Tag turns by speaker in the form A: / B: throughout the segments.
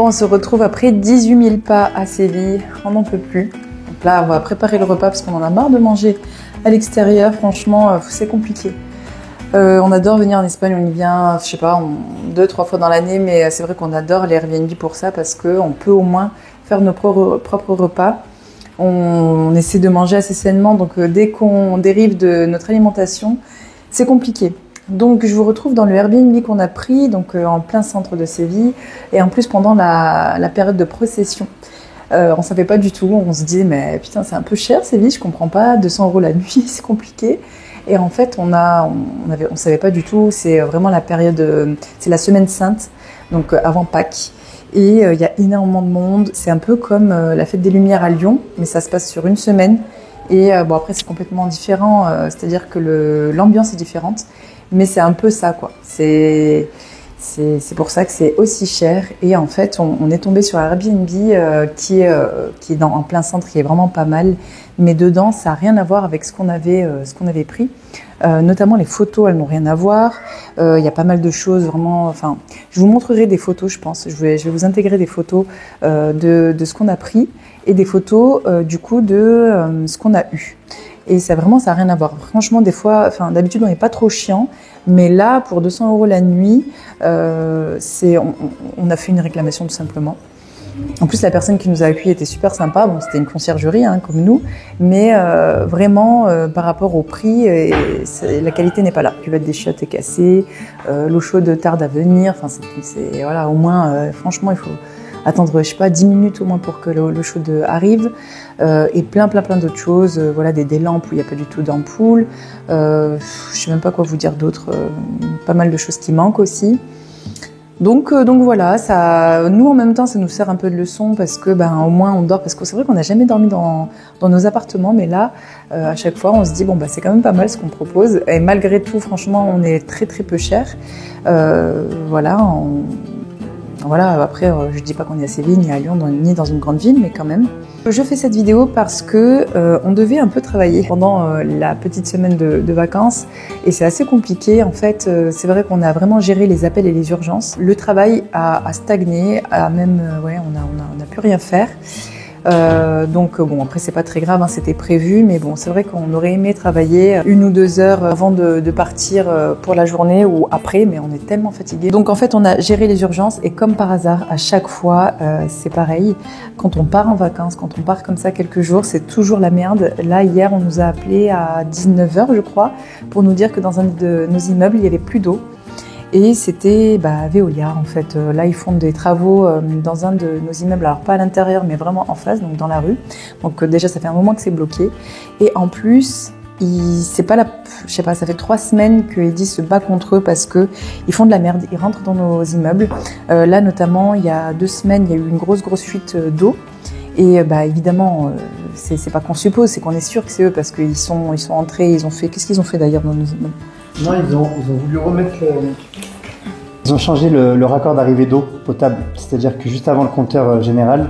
A: Bon, on se retrouve après 18 000 pas à Séville, on n'en peut plus. Donc là, on va préparer le repas parce qu'on en a marre de manger à l'extérieur. Franchement, c'est compliqué. On adore venir en Espagne, on y vient, je sais pas, 2-3 fois dans l'année, mais c'est vrai qu'on adore les Airbnb pour ça parce qu'on peut au moins faire nos propres repas. On essaie de manger assez sainement, donc dès qu'on dérive de notre alimentation, c'est compliqué. Donc je vous retrouve dans le Airbnb qu'on a pris, donc en plein centre de Séville, et en plus pendant la période de procession. On savait pas du tout, on se disait mais putain c'est un peu cher Séville, je comprends pas, 200 € la nuit, c'est compliqué. Et en fait on savait pas du tout, c'est vraiment la période, c'est la semaine sainte, donc avant Pâques. Et il y a énormément de monde, c'est un peu comme la fête des Lumières à Lyon, mais ça se passe sur une semaine. Et bon après c'est complètement différent, c'est-à-dire que l'ambiance est différente. Mais c'est un peu ça, quoi. C'est pour ça que c'est aussi cher. Et en fait, on est tombé sur un Airbnb qui est en plein centre, qui est vraiment pas mal. Mais dedans, ça n'a rien à voir avec ce qu'on avait pris. Notamment les photos, elles n'ont rien à voir. Il y a pas mal de choses vraiment. Enfin, je vous montrerai des photos, je pense. Je vais vous intégrer des photos de ce qu'on a pris et des photos du coup de ce qu'on a eu. Et ça n'a rien à voir. Franchement, des fois, d'habitude, on n'est pas trop chiant. Mais là, pour 200 € la nuit, on a fait une réclamation tout simplement. En plus, la personne qui nous a accueillis était super sympa. Bon, c'était une conciergerie, hein, comme nous. Mais vraiment, par rapport au prix, la qualité n'est pas là. La cuvette des chiottes est cassée. L'eau chaude tarde à venir. Enfin, voilà, au moins, franchement, il faut attendre, je sais pas, 10 minutes au moins pour que l'eau chaude arrive, et plein d'autres choses, voilà, des lampes où il n'y a pas du tout d'ampoule, je sais même pas quoi vous dire d'autre, pas mal de choses qui manquent aussi. Donc voilà, ça, nous en même temps ça nous sert un peu de leçon parce que au moins on dort, parce que c'est vrai qu'on n'a jamais dormi dans nos appartements, mais là à chaque fois on se dit bon c'est quand même pas mal ce qu'on propose, et malgré tout franchement on est très peu cher, voilà, après, je dis pas qu'on est à Séville, ni à Lyon, ni dans une grande ville, mais quand même. Je fais cette vidéo parce que on devait un peu travailler pendant la petite semaine de vacances, et c'est assez compliqué. En fait, c'est vrai qu'on a vraiment géré les appels et les urgences. Le travail a stagné, on n'a pu rien faire. Donc bon, après c'est pas très grave, hein, c'était prévu, mais bon, c'est vrai qu'on aurait aimé travailler 1 ou 2 heures avant de partir pour la journée ou après, mais on est tellement fatigué. Donc en fait on a géré les urgences, et comme par hasard à chaque fois c'est pareil, quand on part en vacances, quand on part comme ça quelques jours, c'est toujours la merde. Là hier on nous a appelé à 19 h je crois pour nous dire que dans un de nos immeubles il y avait plus d'eau. Et c'était Veolia en fait. Là ils font des travaux dans un de nos immeubles, alors pas à l'intérieur mais vraiment en face, donc dans la rue. Donc déjà ça fait un moment que c'est bloqué. Et en plus, ça fait 3 semaines que Eddy se bat contre eux parce que ils font de la merde, ils rentrent dans nos immeubles. Là notamment il y a 2 semaines il y a eu une grosse fuite d'eau. Et évidemment, c'est pas qu'on suppose, c'est qu'on est sûr que c'est eux parce qu'ils sont entrés, ils ont fait. Qu'est-ce qu'ils ont fait d'ailleurs dans nos immeubles ?
B: Non, ils ont voulu remettre Ils ont changé le raccord d'arrivée d'eau potable. C'est-à-dire que juste avant le compteur général,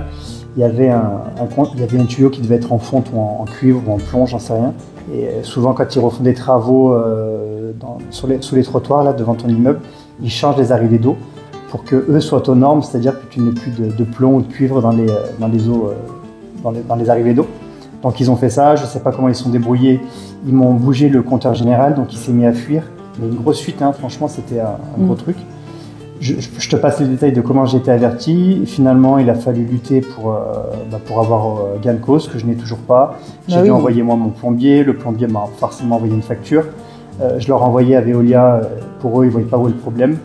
B: il y avait un tuyau qui devait être en fonte ou en cuivre ou en plomb, j'en sais rien. Et souvent, quand ils refont des travaux sous les trottoirs là, devant ton immeuble, ils changent les arrivées d'eau pour que eux soient aux normes, c'est-à-dire que tu n'aies plus de plomb ou de cuivre dans les eaux, dans les arrivées d'eau. Donc ils ont fait ça, je ne sais pas comment ils sont débrouillés, ils m'ont bougé le compteur général, donc il s'est mis à fuir. Il y a une grosse fuite, hein, franchement c'était un gros truc. Je te passe les détails de comment j'ai été averti. Finalement, il a fallu lutter pour avoir gain de cause, que je n'ai toujours pas. J'ai dû envoyer moi mon plombier, le plombier m'a forcément envoyé une facture. Je leur ai envoyé à Veolia, pour eux ils ne voyaient pas où est le problème.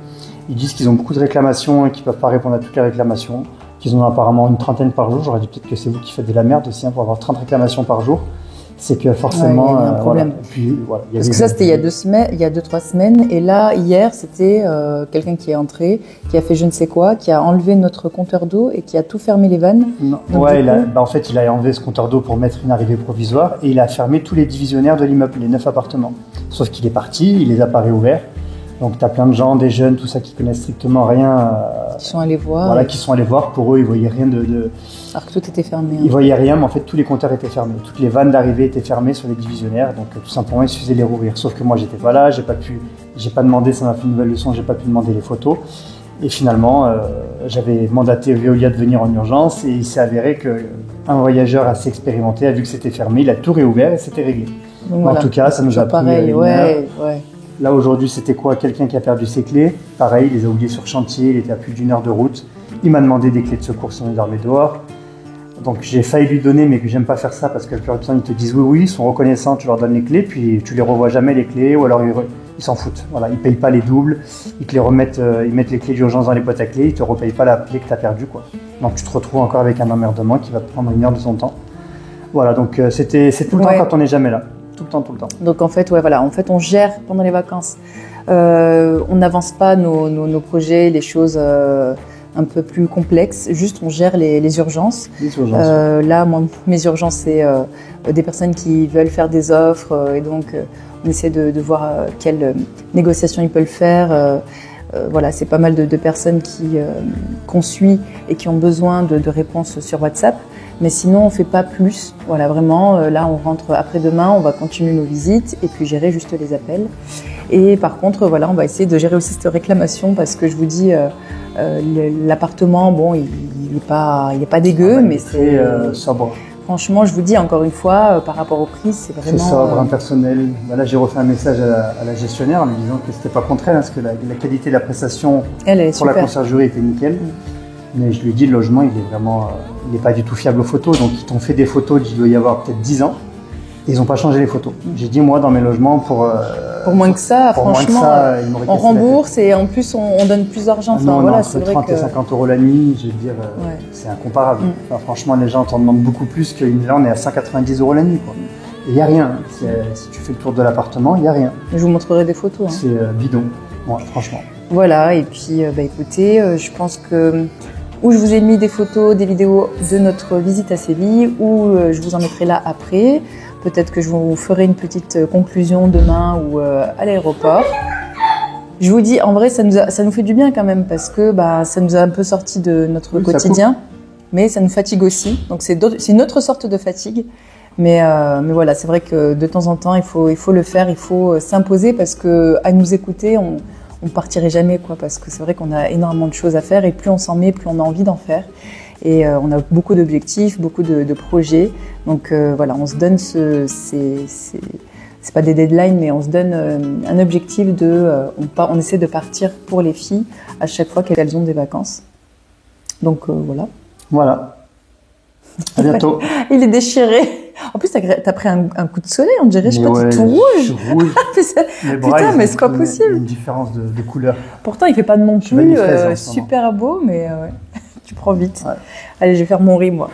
B: Ils disent qu'ils ont beaucoup de réclamations et qu'ils ne peuvent pas répondre à toutes les réclamations. Qu'ils en ont apparemment une 30aine par jour. J'aurais dit peut-être que c'est vous qui faites de la merde aussi, hein, pour avoir 30 réclamations par jour. C'est que forcément...
A: il y a un problème. Parce que ça, c'était il y a 2-3 semaines. Et là, hier, c'était quelqu'un qui est entré, qui a fait je ne sais quoi, qui a enlevé notre compteur d'eau et qui a tout fermé les vannes.
B: Non. Ouais, en fait, il a enlevé ce compteur d'eau pour mettre une arrivée provisoire et il a fermé tous les divisionnaires de l'immeuble, les 9 appartements. Sauf qu'il est parti, il les a pas réouverts. Donc tu as plein de gens, des jeunes, tout ça qui connaissent strictement rien.
A: Qui sont allés voir.
B: Voilà, qui sont allés voir. Pour eux, ils voyaient rien de...
A: Alors que tout était fermé.
B: Ils voyaient rien, mais en fait tous les compteurs étaient fermés. Toutes les vannes d'arrivée étaient fermées sur les divisionnaires. Donc tout simplement, il suffisait de les rouvrir. Sauf que moi, j'étais pas là, j'ai pas demandé, ça m'a fait une nouvelle leçon, j'ai pas pu demander les photos. Et finalement, j'avais mandaté Veolia de venir en urgence et il s'est avéré qu'un voyageur assez expérimenté a vu que c'était fermé, il a tout réouvert et c'était réglé.
A: Donc, voilà.
B: En tout cas, ça nous a pris
A: pareil,
B: une heure.
A: Ouais.
B: Là aujourd'hui, c'était quoi? Quelqu'un qui a perdu ses clés. Pareil, il les a oubliées sur chantier, il était à plus d'1 heure de route. Il m'a demandé des clés de secours si on dormait dehors. Donc j'ai failli lui donner, mais que j'aime pas faire ça parce que la plupart du temps ils te disent oui, ils sont reconnaissants, tu leur donnes les clés, puis tu les revois jamais les clés, ou alors ils s'en foutent. Voilà, ils payent pas les doubles, ils te les remettent, ils mettent les clés d'urgence dans les boîtes à clés, ils te repayent pas la clé que tu as perdue, quoi. Donc tu te retrouves encore avec un emmerdement qui va te prendre 1 heure de son temps. Voilà, donc c'est tout le temps quand on n'est jamais là. Tout le temps.
A: Donc en fait, on gère pendant les vacances. On n'avance pas nos projets, les choses un peu plus complexes. Juste, on gère les urgences. Là, moi, mes urgences, c'est des personnes qui veulent faire des offres et donc on essaie de voir quelles négociations ils peuvent faire. Voilà, c'est pas mal de personnes qu'on suit et qui ont besoin de réponses sur WhatsApp. Mais sinon, on fait pas plus. Voilà, vraiment, là, on rentre après-demain, on va continuer nos visites et puis gérer juste les appels. Et par contre, voilà, on va essayer de gérer aussi cette réclamation parce que je vous dis, l'appartement, bon, il est pas dégueu, mais c'est
B: sobre.
A: Franchement, je vous dis encore une fois, par rapport au prix, c'est vraiment...
B: C'est sobre, impersonnel. Là, j'ai refait un message à la gestionnaire en lui disant que c'était pas contre elle, parce que la qualité de la prestation pour la conciergerie était nickel. Mais je lui ai dit, le logement, il est vraiment, il n'est pas du tout fiable aux photos. Donc, ils t'ont fait des photos d'il doit y avoir peut-être 10 ans. Et ils n'ont pas changé les photos. J'ai dit, moi, dans mes logements, pour
A: moins que ça, franchement, on rembourse et en plus, on donne plus d'argent.
B: Enfin, voilà, entre 30 et 50 euros la nuit, je veux dire, c'est incomparable. Enfin, franchement, les gens t'en demandent beaucoup plus là, on est à 190 euros la nuit, quoi. Et il n'y a rien. Si tu fais le tour de l'appartement, il n'y a rien.
A: Je vous montrerai des photos. Hein.
B: C'est bidon, franchement.
A: Voilà, et puis, écoutez, je pense que... Ou je vous ai mis des photos, des vidéos de notre visite à Séville, ou je vous en mettrai là après. Peut-être que je vous ferai une petite conclusion demain ou à l'aéroport. Je vous dis, en vrai, ça nous fait du bien quand même parce que ça nous a un peu sorti de notre quotidien, mais ça nous fatigue aussi. Donc c'est une autre sorte de fatigue. Mais voilà, c'est vrai que de temps en temps, il faut le faire, il faut s'imposer parce que à nous écouter, on partirait jamais, quoi, parce que c'est vrai qu'on a énormément de choses à faire et plus on s'en met, plus on a envie d'en faire. Et on a beaucoup d'objectifs, beaucoup de projets. Donc voilà, on se donne c'est pas des deadlines, mais on se donne un objectif on essaie de partir pour les filles à chaque fois qu'elles ont des vacances. Donc voilà.
B: Voilà. À bientôt.
A: Il est déchiré. En plus, t'as pris un coup de soleil, on dirait, je sais pas, t'es tout rouge.
B: Je suis rouge.
A: Putain, mais c'est pas possible.
B: Il y a une différence de couleur.
A: Pourtant, il fait pas non plus super beau, mais tu prends vite. Ouais. Allez, je vais faire mon riz, moi.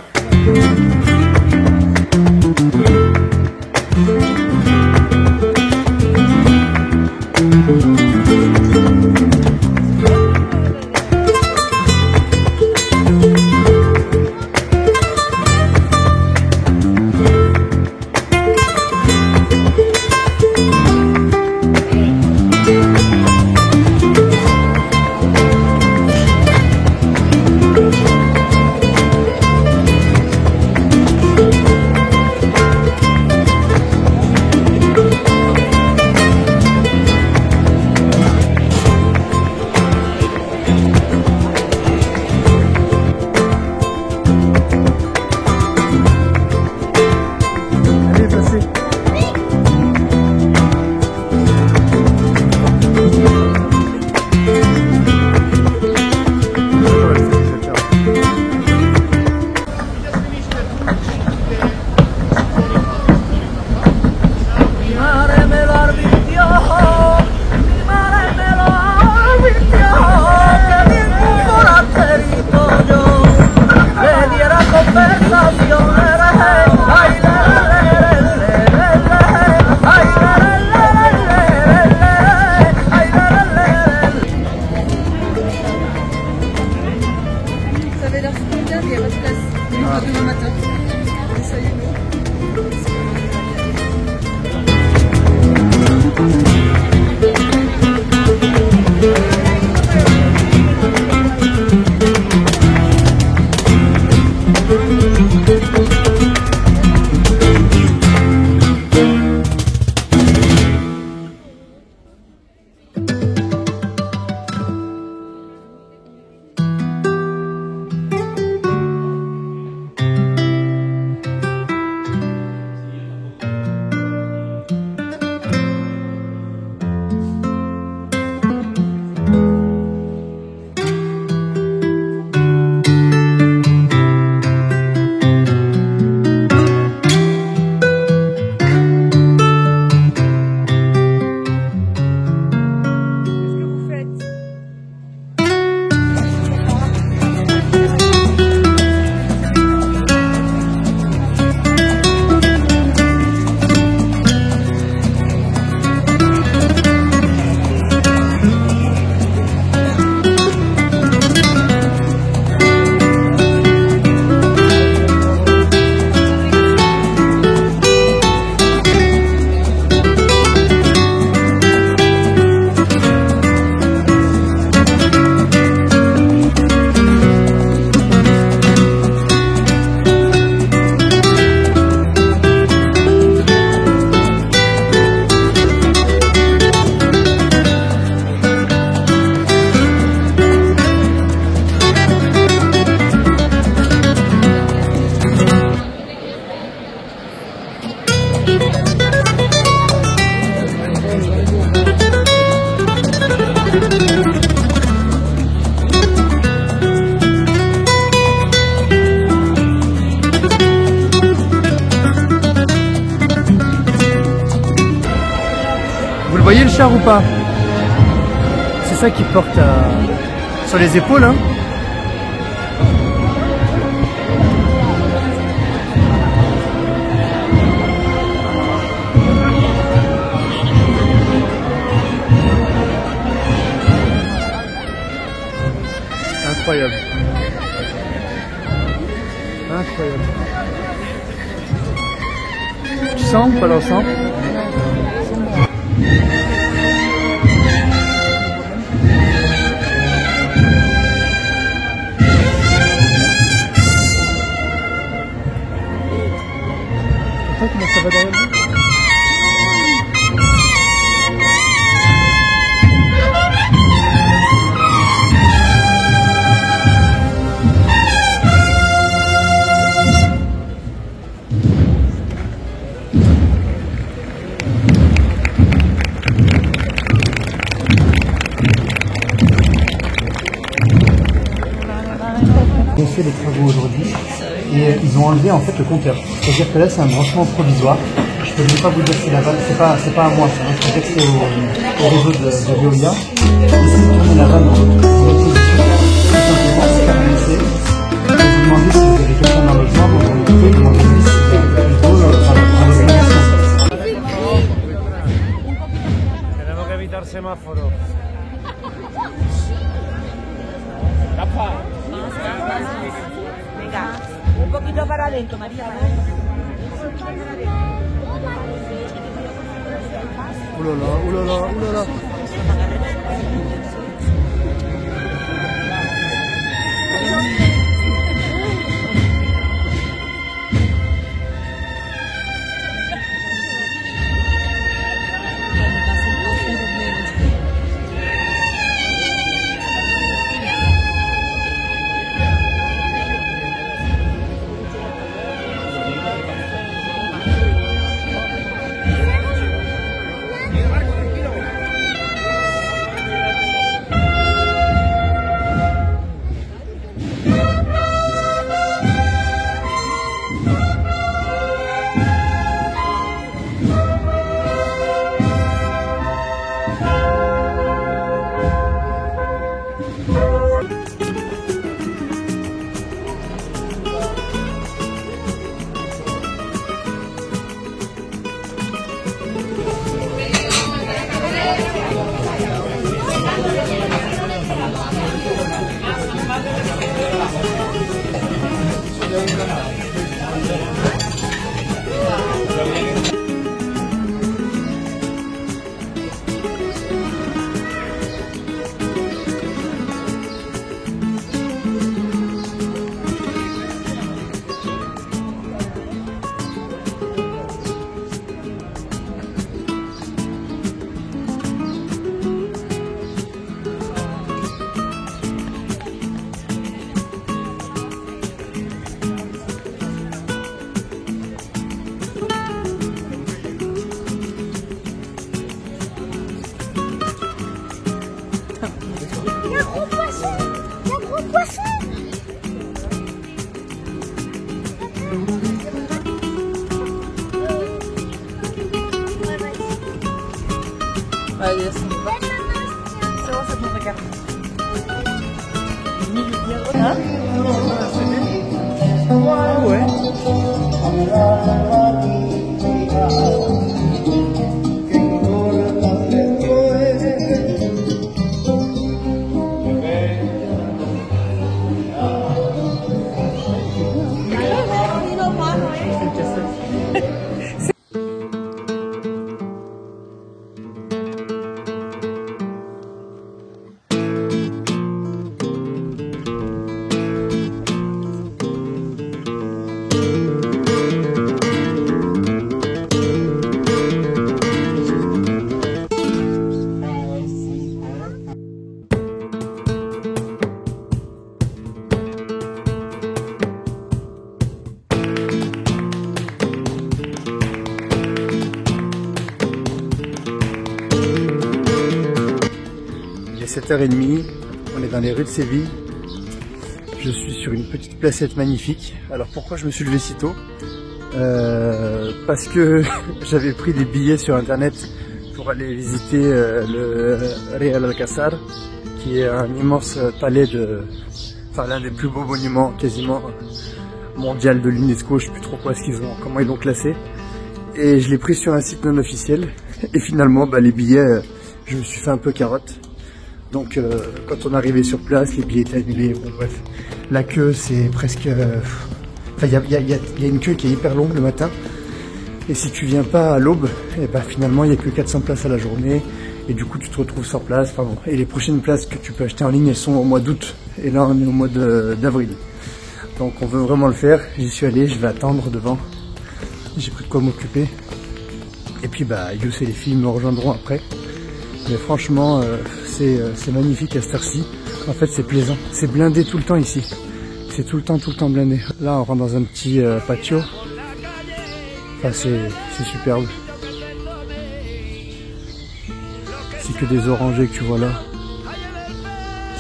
B: cher ou pas? C'est ça qui porte sur les épaules, hein. Incroyable. Incroyable. Tu sens ou pas l'encens? Comment ça va derrière lui? Ils ont fait les travaux aujourd'hui et ils ont enlevé en fait le compteur. C'est-à-dire que là c'est un branchement provisoire. Je peux même pas vous dire si la vanne, c'est pas à moi ça, hein. Je peux dire que c'est au réseau de Veolia. Ici vous tournez la vanne en position, tout simplement c'est caractérisé. Vous vous demandez si vous avez quelqu'un dans le logement, vous vous écoutez, demandez-lui si vous avez plus d'eau dans l'organisation.
C: Tenemos que evitar semáforos.
D: Venga, un poquito para adentro, María.
B: Oulala, oulala, oulala.
A: Allez, c'est bon, ça me regarde. Hein? Ouais.
B: Il est 7h30, on est dans les rues de Séville. Je suis sur une petite placette magnifique. Alors pourquoi je me suis levé si tôt? Parce que j'avais pris des billets sur internet pour pour aller visiter le Real Alcázar, qui est un immense palais enfin l'un des plus beaux monuments quasiment mondial de l'UNESCO. Je sais plus trop comment ils l'ont classé. Et je l'ai pris sur un site non officiel. Et finalement, les billets, je me suis fait un peu carotte. Donc quand on est arrivé sur place, les billets étaient annulés. Bon bref, la queue c'est presque... Enfin il y a une queue qui est hyper longue le matin. Et si tu viens pas à l'aube, et finalement il n'y a que 400 places à la journée. Et du coup tu te retrouves sans place. Enfin bon. Et les prochaines places que tu peux acheter en ligne, elles sont au mois d'août. Et là on est au mois d'avril. Donc on veut vraiment le faire. J'y suis allé, je vais attendre devant. J'ai pris de quoi m'occuper. Et puis Yous et les filles me rejoindront après. Mais franchement, c'est magnifique à cette heure-ci. En fait, c'est plaisant. C'est blindé tout le temps ici. C'est tout le temps blindé. Là, on rentre dans un petit patio. Enfin, c'est superbe. C'est que des orangers que tu vois là.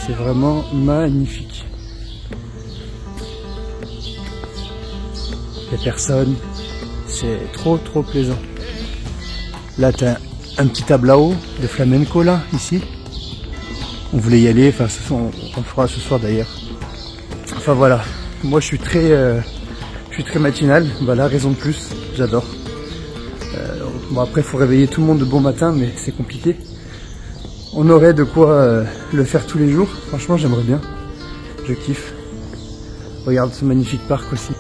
B: C'est vraiment magnifique. Les personnes, c'est trop plaisant. Là, t'as un petit tablao de flamenco là, ici. On voulait y aller, enfin on le fera ce soir d'ailleurs. Enfin voilà, moi je suis très matinal, voilà, raison de plus, j'adore. Bon après il faut réveiller tout le monde de bon matin, mais c'est compliqué. On aurait de quoi le faire tous les jours, franchement j'aimerais bien, je kiffe. Regarde ce magnifique parc aussi.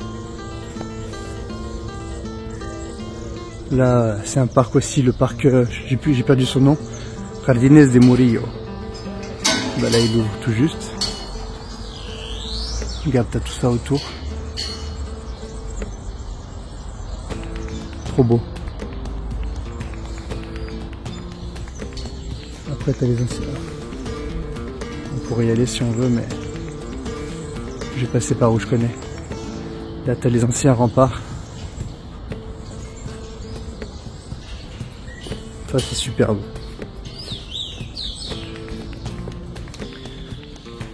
B: Là, c'est un parc aussi, le parc, j'ai perdu son nom, Jardines de Murillo. Là, il ouvre tout juste. Regarde, t'as tout ça autour. Trop beau. Après, t'as les anciens. On pourrait y aller si on veut, mais je vais passer par où je connais. Là, t'as les anciens remparts. Ça c'est superbe.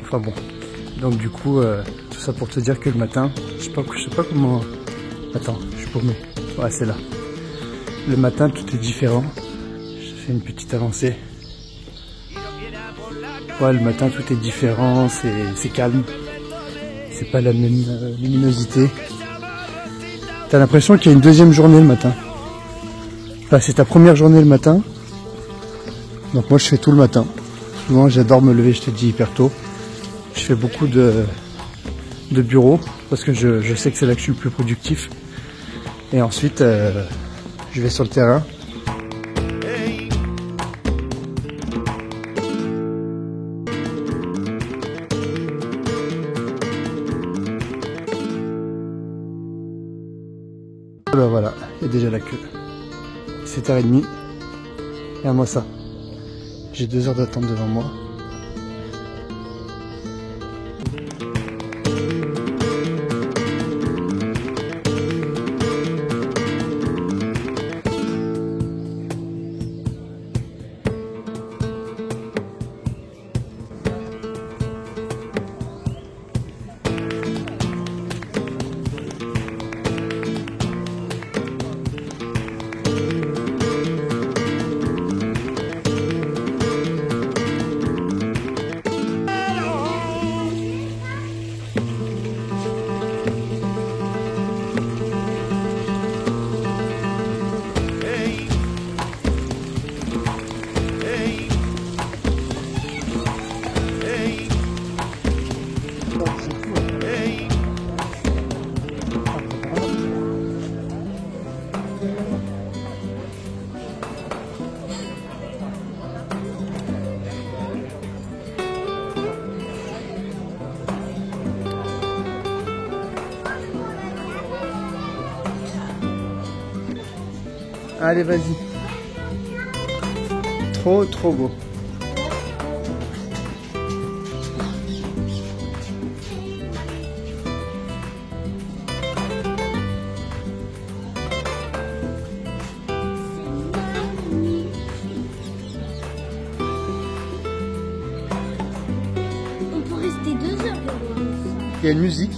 B: Enfin bon. Donc du coup, tout ça pour te dire que le matin, je sais pas comment... Attends, je suis paumé. Ouais, c'est là. Le matin, tout est différent. Je fais une petite avancée. Ouais, le matin, tout est différent, c'est calme. C'est pas la même luminosité. T'as l'impression qu'il y a une deuxième journée le matin. Enfin, c'est ta première journée le matin. Donc moi je fais tout le matin. Souvent j'adore me lever, je te dis, hyper tôt. Je fais beaucoup de bureaux parce que je sais que c'est là que je suis le plus productif. Et ensuite je vais sur le terrain. Voilà, il y a déjà la queue. 7h30. Regarde-moi ça. J'ai 2 heures d'attente devant moi. Allez, vas-y. Trop beau.
E: On peut rester 2 heures devant ça.
B: Il y a une musique.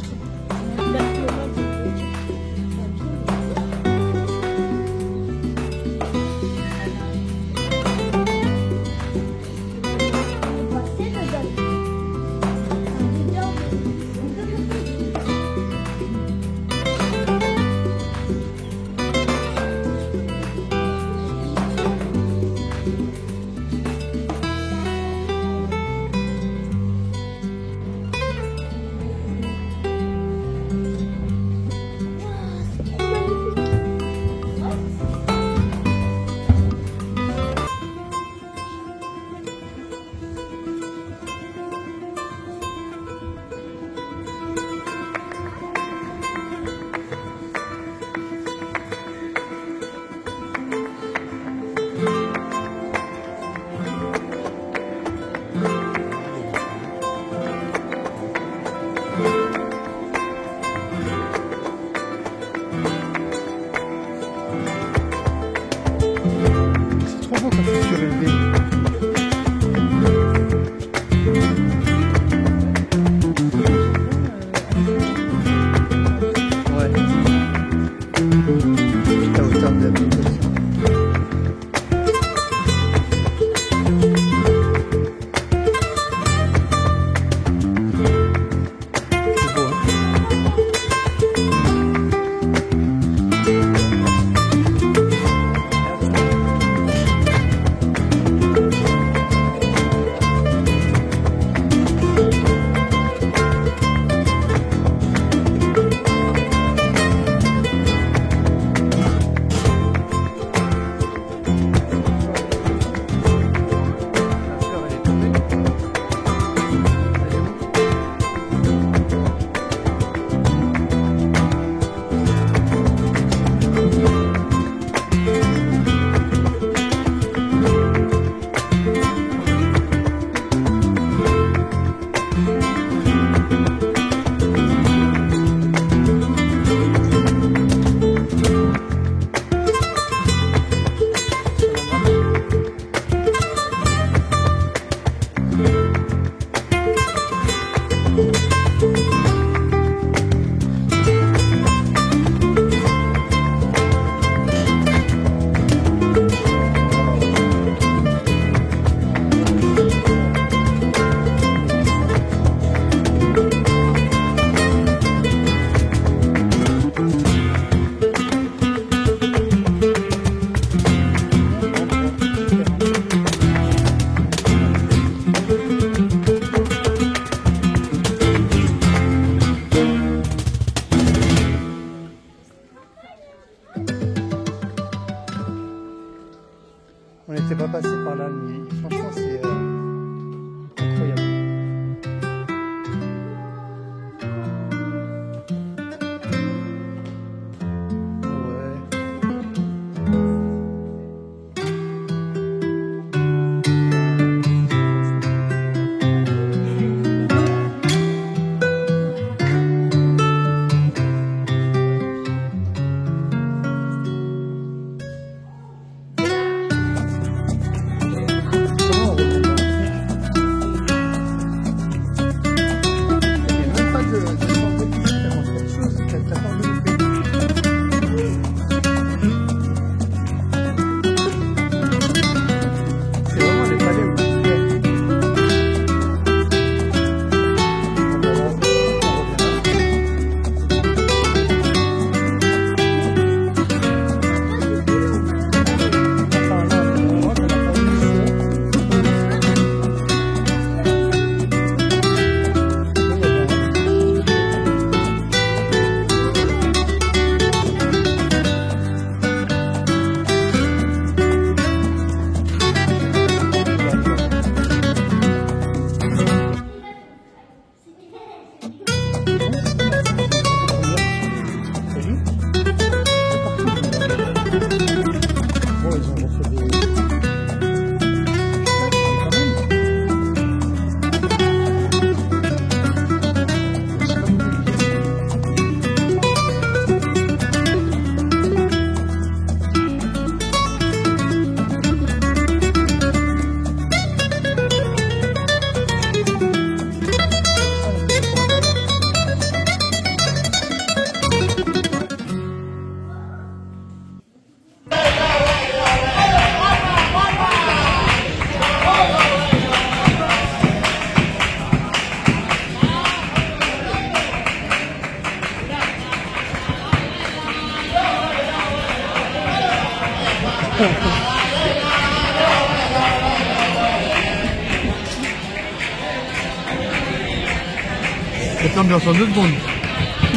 B: Cette ambiance en 2 secondes.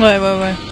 A: Ouais.